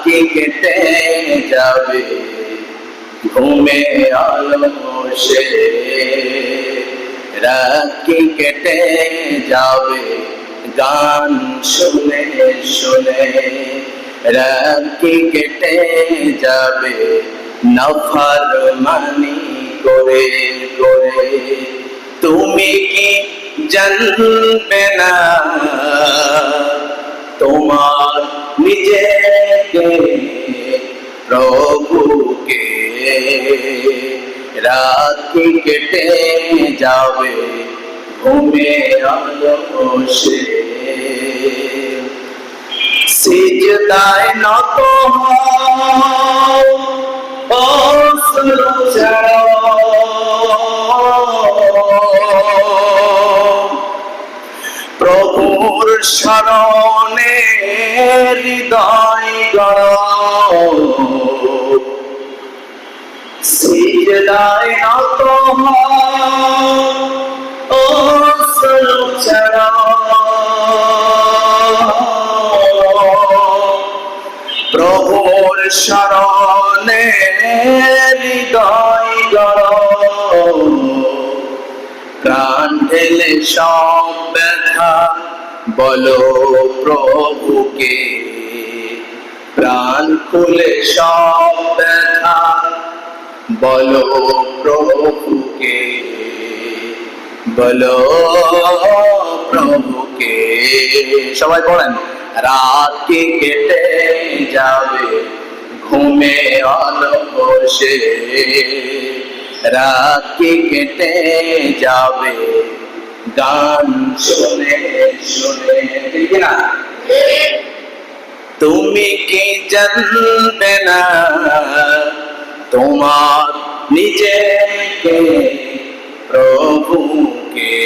কি কেটে যাবে ঘুমে অলসে, রাত কি কেটে যাবে গান শুনে শুনে, রাত কি কেটে যাবে নাফরমানি করে করে। তুমি কি জানবে না তোমার নিজেকে প্রভুকে, রাত কি কেটে যাবে ঘুমে অলসে। সিজদায় নত হও, অশ্রু ঝরাও, প্রভুর শরণে হৃদয় গড়াও। সিজদায় নত হও, অশ্রু ঝরাও, প্রভুর শরণে হৃদয় গড়াও। প্রাণ ঢেলে সব ব্যথা বলো প্রভুকে, প্রাণ খুলে সব ব্যথা বলো প্রভুকে, বলো প্রভুকে। সবাই বলেন, রাত কি কেটে যাবে ঘুমে অলসে, রাত কি কেটে যাবে গান শুনে শুনে। ঠিক না? তুমি কি জানবে না তোমার নিজেকে প্রভুকে,